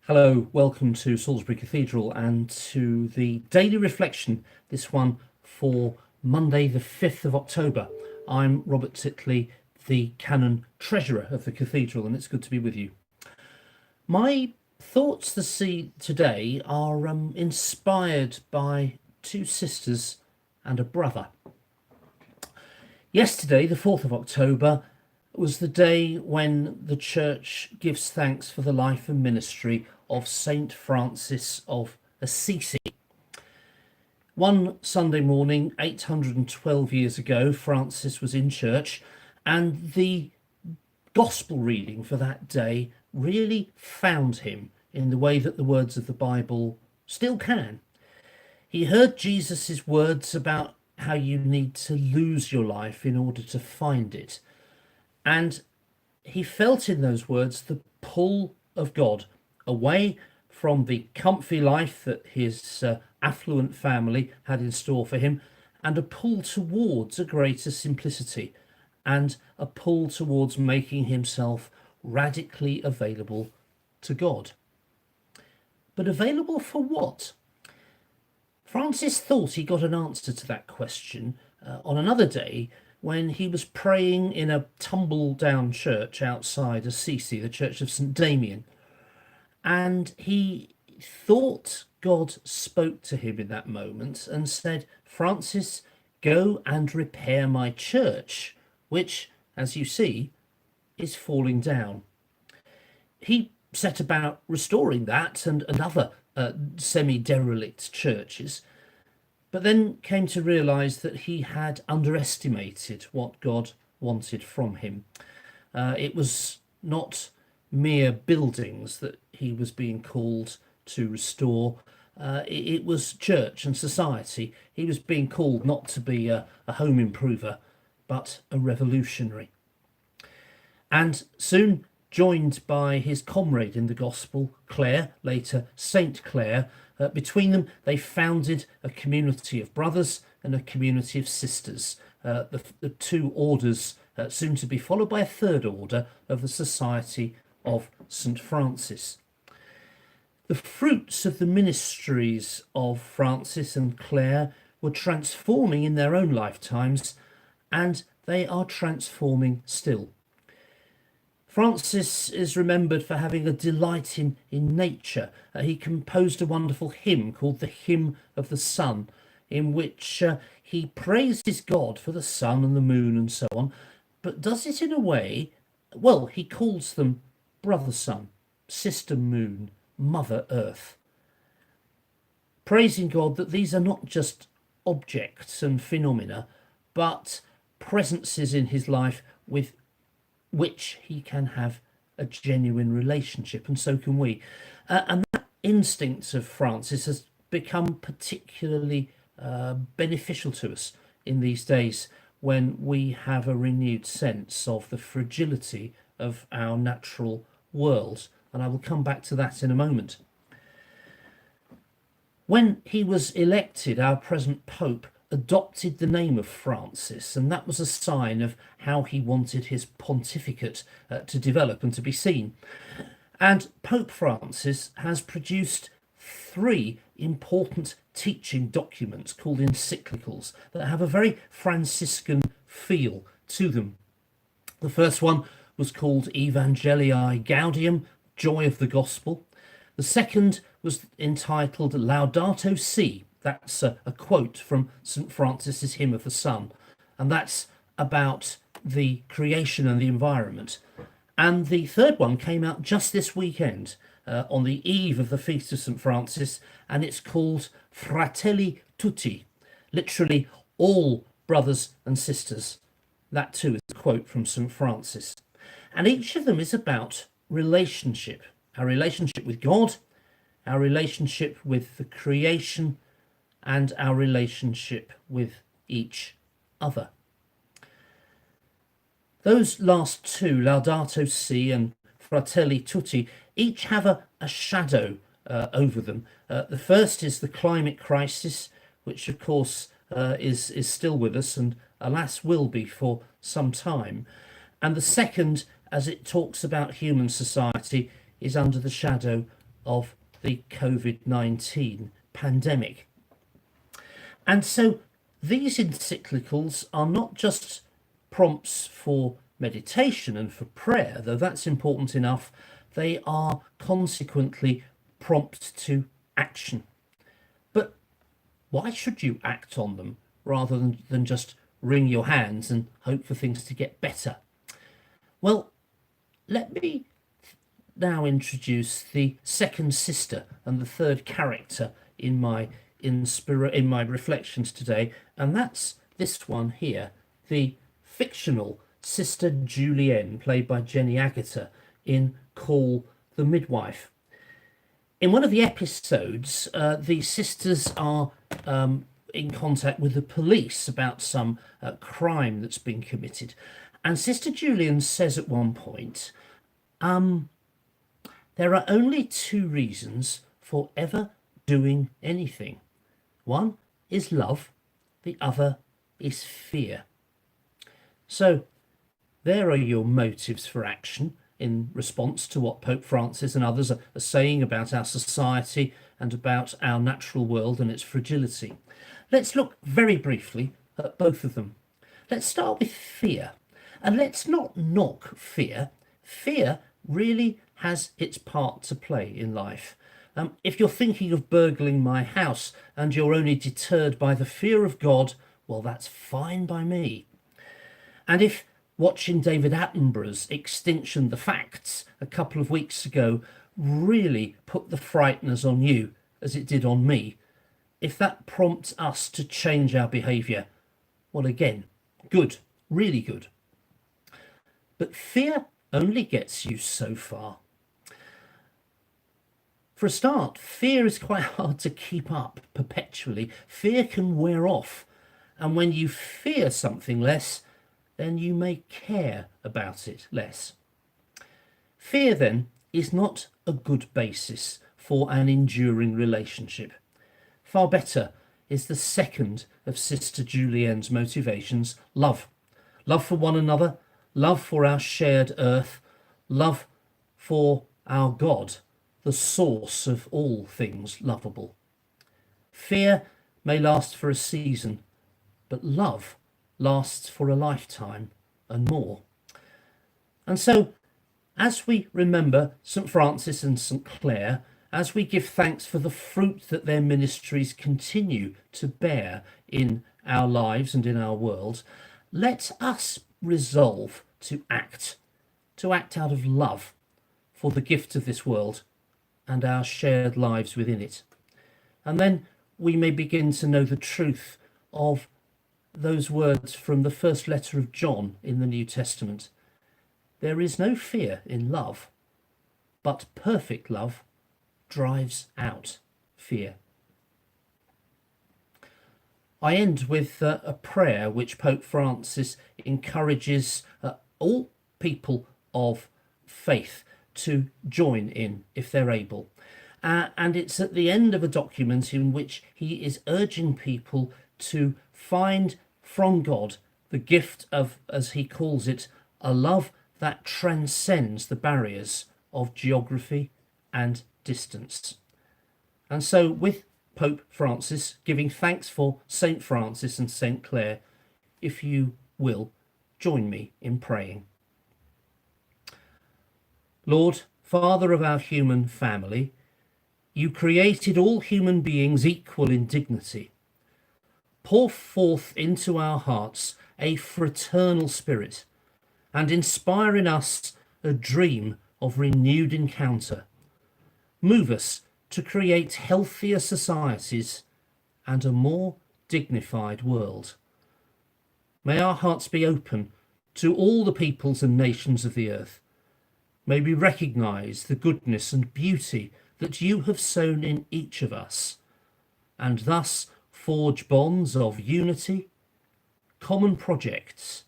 Hello, welcome to Salisbury Cathedral and to the daily reflection, this one for Monday, the 5th of October. I'm Robert Titley, the Canon Treasurer of the Cathedral, and it's good to be with you. My thoughts today are inspired by two sisters and a brother. Yesterday, the 4th of October, was the day when the Church gives thanks for the life and ministry of Saint Francis of Assisi. One Sunday morning, 812 years ago, Francis was in church, and the gospel reading for that day really found him in the way that the words of the Bible still can. He heard Jesus' words about how you need to lose your life in order to find it. And he felt in those words the pull of God away from the comfy life that his affluent family had in store for him, and a pull towards a greater simplicity, and a pull towards making himself radically available to God. But available for what? Francis thought he got an answer to that question on another day when he was praying in a tumble-down church outside Assisi, the Church of St. Damien. And he thought God spoke to him in that moment and said, "Francis, go and repair my church, which, as you see, is falling down." He set about restoring that and other semi-derelict churches, but then came to realize that he had underestimated what God wanted from him. It was not mere buildings that he was being called to restore. It was church and society. He was being called not to be a home improver, but a revolutionary. And soon, joined by his comrade in the gospel, Clare, later Saint Clare, between them they founded a community of brothers and a community of sisters, the two orders soon to be followed by a third order of the Society of St. Francis. The fruits of the ministries of Francis and Clare were transforming in their own lifetimes, and they are transforming still. Francis is remembered for having a delight in nature. He composed a wonderful hymn called the Hymn of the Sun, in which he praises God for the sun and the moon and so on, but does it in a way, well, he calls them brother sun, sister moon, mother earth, praising God that these are not just objects and phenomena, but presences in his life with which he can have a genuine relationship, and so can we. And that instinct of Francis has become particularly beneficial to us in these days when we have a renewed sense of the fragility of our natural world. And I will come back to that in a moment. When he was elected, our present Pope adopted the name of Francis, and that was a sign of how he wanted his pontificate to develop and to be seen. And Pope Francis has produced three important teaching documents called encyclicals that have a very Franciscan feel to them. The first one was called Evangelii Gaudium, Joy of the Gospel. The second was entitled Laudato Si. That's a quote from St. Francis's Hymn of the Sun, and that's about the creation and the environment. And the third one came out just this weekend, on the eve of the Feast of St. Francis, and it's called Fratelli Tutti, literally all brothers and sisters. That too is a quote from St. Francis. And each of them is about relationship, our relationship with God, our relationship with the creation, and our relationship with each other. Those last two, Laudato Si and Fratelli Tutti, each have a shadow over them. The first is the climate crisis, which of course is still with us and alas will be for some time. And the second, as it talks about human society, is under the shadow of the COVID-19 pandemic. And so these encyclicals are not just prompts for meditation and for prayer, though that's important enough. They are consequently prompts to action. But why should you act on them rather than just wring your hands and hope for things to get better? Well, let me now introduce the second sister and the third character in my reflections today, and that's this one here, the fictional Sister Julienne, played by Jenny Agutter in Call the Midwife. In one of the episodes, the sisters are in contact with the police about some crime that's been committed. And Sister Julienne says at one point, there are only two reasons for ever doing anything. One is love, the other is fear. So there are your motives for action in response to what Pope Francis and others are saying about our society and about our natural world and its fragility. Let's look very briefly at both of them. Let's start with fear. And let's not knock fear. Fear really has its part to play in life. If you're thinking of burgling my house and you're only deterred by the fear of God, well, that's fine by me. And if watching David Attenborough's Extinction, the Facts a couple of weeks ago really put the frighteners on you, as it did on me, if that prompts us to change our behaviour, well, again, good, really good. But fear only gets you so far. For a start, fear is quite hard to keep up perpetually. Fear can wear off, and when you fear something less, then you may care about it less. Fear, then, is not a good basis for an enduring relationship. Far better is the second of Sister Julienne's motivations, love. Love for one another, love for our shared earth, love for our God, the source of all things lovable. Fear may last for a season, but love lasts for a lifetime and more. And so, as we remember St. Francis and St. Clare, as we give thanks for the fruit that their ministries continue to bear in our lives and in our world, let us resolve to act out of love for the gift of this world and our shared lives within it. And then we may begin to know the truth of those words from the first letter of John in the New Testament. There is no fear in love, but perfect love drives out fear. I end with a prayer which Pope Francis encourages all people of faith to join in if they're able. And it's at the end of a document in which he is urging people to find from God the gift of, as he calls it, a love that transcends the barriers of geography and distance. And so with Pope Francis giving thanks for St. Francis and St. Clare, if you will, join me in praying. Lord, Father of our human family, you created all human beings equal in dignity. Pour forth into our hearts a fraternal spirit and inspire in us a dream of renewed encounter. Move us to create healthier societies and a more dignified world. May our hearts be open to all the peoples and nations of the earth. May we recognise the goodness and beauty that you have sown in each of us, and thus forge bonds of unity, common projects,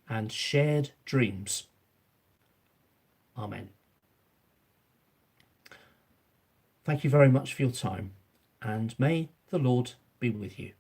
and shared dreams. Amen. Thank you very much for your time, and may the Lord be with you.